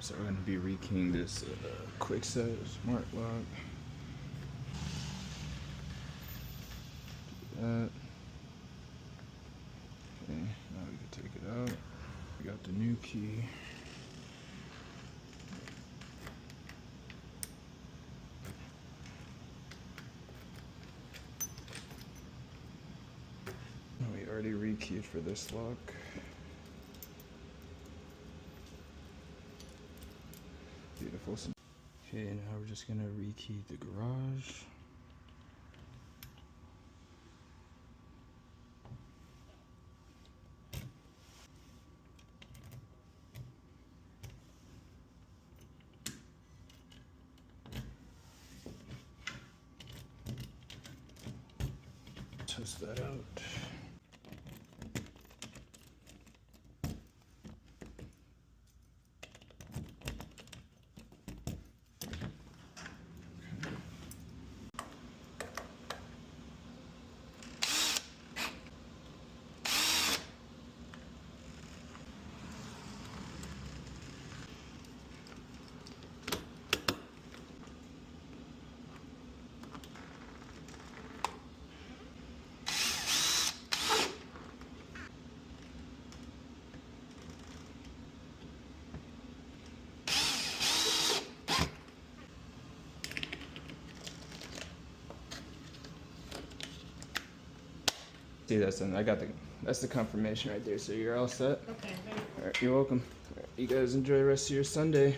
So we're going to be rekeying this kwikset smart lock. Do that. Okay, now we can take it out. We got the new key. We already rekeyed for this lock. Beautiful. Okay, now we're just gonna rekey the garage. Test that out. See, that's the confirmation right there. So you're all set. Okay. All right, you're welcome. All right, you guys enjoy the rest of your Sunday.